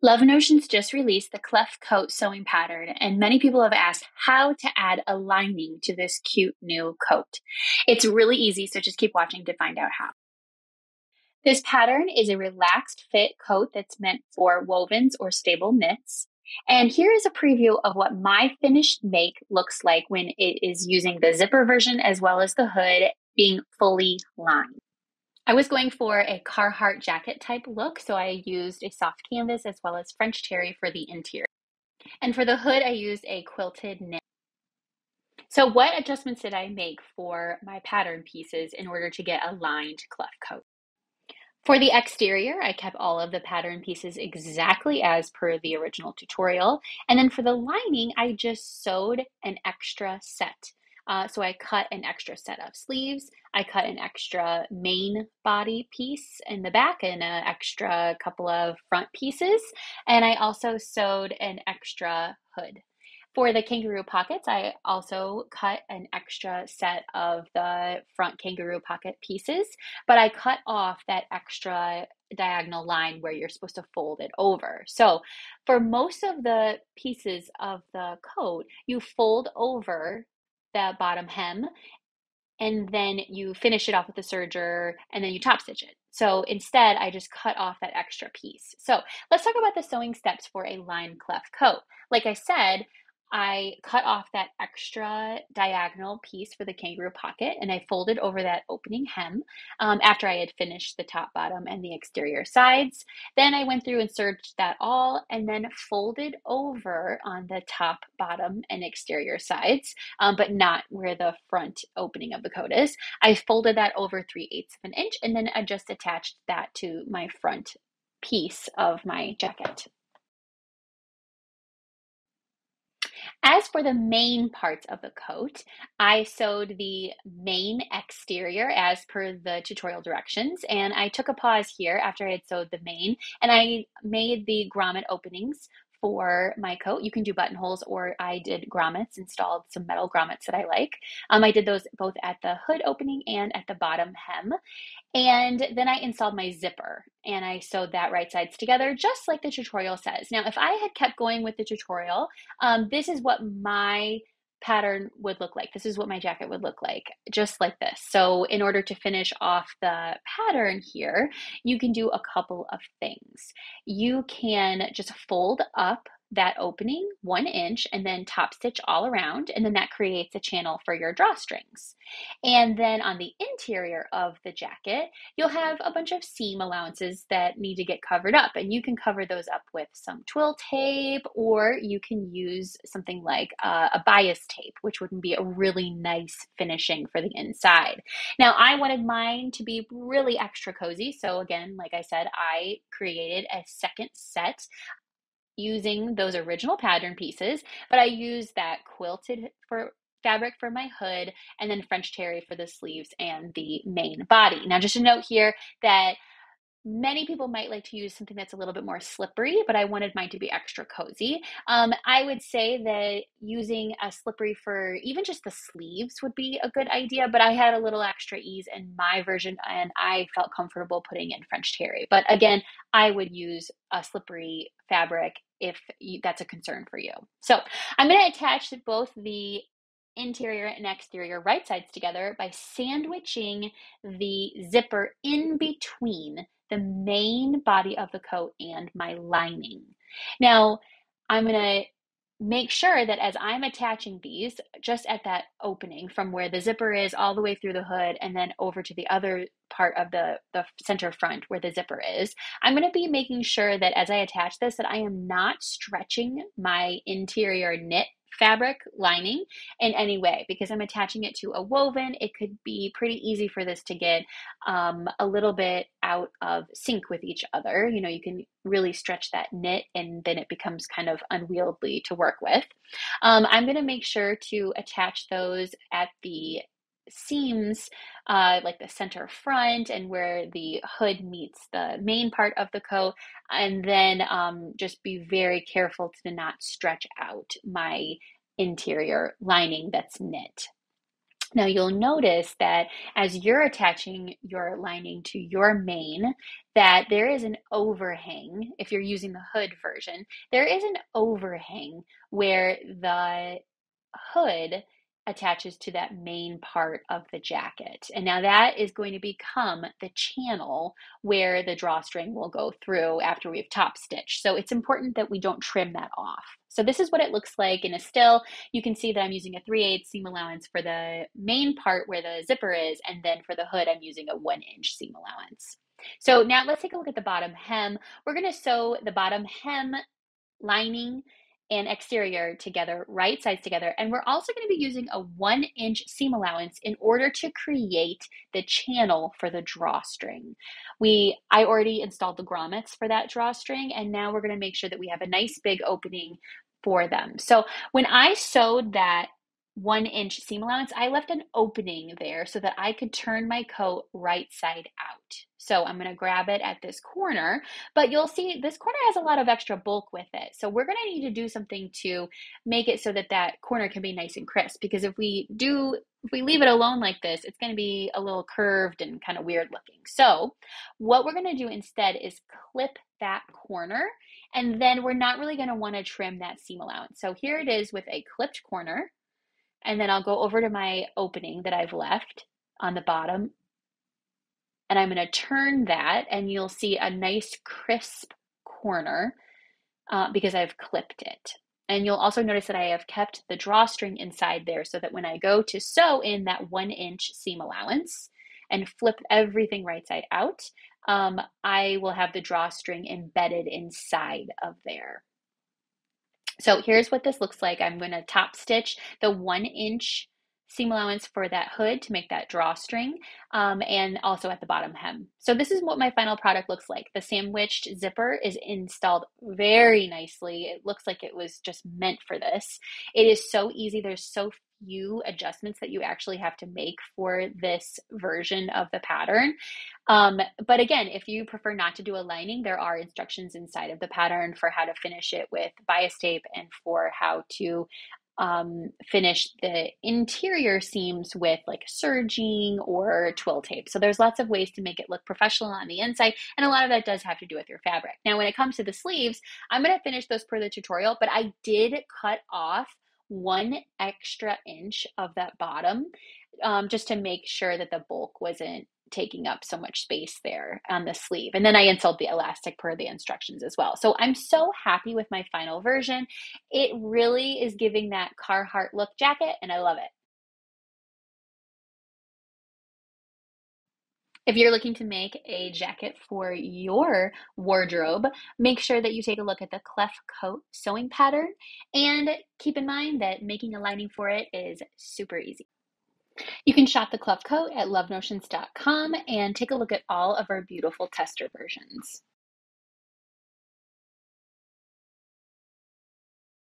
Love Notions just released the Clef Coat sewing pattern, and many people have asked how to add a lining to this cute new coat. It's really easy, so just keep watching to find out how. This pattern is a relaxed fit coat that's meant for wovens or stable knits. And here is a preview of what my finished make looks like when it is using the zipper version as well as the hood being fully lined. I was going for a Carhartt jacket type look, so I used a soft canvas as well as French terry for the interior. And for the hood, I used a quilted knit. So what adjustments did I make for my pattern pieces in order to get a lined clef coat? For the exterior, I kept all of the pattern pieces exactly as per the original tutorial. And then for the lining, I just sewed an extra set. So I cut an extra set of sleeves. I cut an extra main body piece in the back and an extra couple of front pieces. And I also sewed an extra hood. For the kangaroo pockets, I also cut an extra set of the front kangaroo pocket pieces, but I cut off that extra diagonal line where you're supposed to fold it over. So for most of the pieces of the coat, you fold over the bottom hem and then you finish it off with the serger and then you top stitch it. So instead, I just cut off that extra piece. So let's talk about the sewing steps for a lined clef coat. Like I said, I cut off that extra diagonal piece for the kangaroo pocket and I folded over that opening hem after I had finished the top, bottom, and the exterior sides. Then I went through and serged that all and then folded over on the top, bottom, and exterior sides, but not where the front opening of the coat is. I folded that over 3/8 of an inch and then I just attached that to my front piece of my jacket. As for the main parts of the coat, I sewed the main exterior as per the tutorial directions, and I took a pause here after I had sewed the main, and I made the grommet openings for my coat. You can do buttonholes, or I did grommets, installed some metal grommets that I like. I did those both at the hood opening and at the bottom hem. And then I installed my zipper and I sewed that right sides together, just like the tutorial says. Now, if I had kept going with the tutorial, this is what my pattern would look like. This is what my jacket would look like, just like this. So in order to finish off the pattern here, you can do a couple of things. You can just fold up that opening 1 inch and then top stitch all around, and then that creates a channel for your drawstrings. And then on the interior of the jacket, you'll have a bunch of seam allowances that need to get covered up. And you can cover those up with some twill tape, or you can use something like a bias tape, which would be a really nice finishing for the inside. Now, I wanted mine to be really extra cozy. So again, like I said, I created a second set using those original pattern pieces, but I used that quilted for fabric for my hood and then French terry for the sleeves and the main body. Now, just a note here that many people might like to use something that's a little bit more slippery, but I wanted mine to be extra cozy. I would say that using a slippery for even just the sleeves would be a good idea, but I had a little extra ease in my version and I felt comfortable putting in French terry. But again, I would use a slippery fabric if that's a concern for you. So I'm going to attach both the interior and exterior right sides together by sandwiching the zipper in between the main body of the coat and my lining. Now, I'm going to make sure that as I'm attaching these, just at that opening from where the zipper is all the way through the hood and then over to the other part of the center front where the zipper is, I'm going to be making sure that as I attach this, that I am not stretching my interior knit fabric lining in any way because I'm attaching it to a woven. It could be pretty easy for this to get a little bit out of sync with each other. You know, you can really stretch that knit and then it becomes kind of unwieldy to work with. I'm going to make sure to attach those at the seams, like the center front and where the hood meets the main part of the coat, and then just be very careful to not stretch out my interior lining that's knit. Now you'll notice that as you're attaching your lining to your mane, that there is an overhang. If you're using the hood version, there is an overhang where the hood attaches to that main part of the jacket. And now that is going to become the channel where the drawstring will go through after we've top stitched. So it's important that we don't trim that off. So this is what it looks like in a still. You can see that I'm using a 3/8 seam allowance for the main part where the zipper is, and then for the hood, I'm using a 1-inch seam allowance. So now let's take a look at the bottom hem. We're gonna sew the bottom hem lining and exterior together, right sides together. And we're also going to be using a 1-inch seam allowance in order to create the channel for the drawstring. I already installed the grommets for that drawstring, and now we're going to make sure that we have a nice big opening for them. So when I sewed that 1-inch seam allowance, I left an opening there so that I could turn my coat right side out. So I'm going to grab it at this corner, but you'll see this corner has a lot of extra bulk with it. So we're going to need to do something to make it so that that corner can be nice and crisp, because if we leave it alone like this, it's going to be a little curved and kind of weird looking. So what we're going to do instead is clip that corner, and then we're not really going to want to trim that seam allowance. So here it is with a clipped corner. And then I'll go over to my opening that I've left on the bottom, and I'm going to turn that, and you'll see a nice crisp corner because I've clipped it. And you'll also notice that I have kept the drawstring inside there so that when I go to sew in that 1-inch seam allowance and flip everything right side out, I will have the drawstring embedded inside of there. So here's what this looks like. I'm going to top stitch the 1-inch seam allowance for that hood to make that drawstring, and also at the bottom hem. So this is what my final product looks like. The sandwiched zipper is installed very nicely. It looks like it was just meant for this. It is so easy. There's so few adjustments that you actually have to make for this version of the pattern. But again, if you prefer not to do a lining, there are instructions inside of the pattern for how to finish it with bias tape and for how to finish the interior seams with like serging or twill tape. So there's lots of ways to make it look professional on the inside, and a lot of that does have to do with your fabric. Now, when it comes to the sleeves, I'm going to finish those per the tutorial, but I did cut off 1 extra inch of that bottom just to make sure that the bulk wasn't taking up so much space there on the sleeve. And then I installed the elastic per the instructions as well. So I'm so happy with my final version. It really is giving that Carhartt look jacket, and I love it. If you're looking to make a jacket for your wardrobe, make sure that you take a look at the Clef Coat sewing pattern, and keep in mind that making a lining for it is super easy. You can shop the Clef Coat at lovenotions.com and take a look at all of our beautiful tester versions.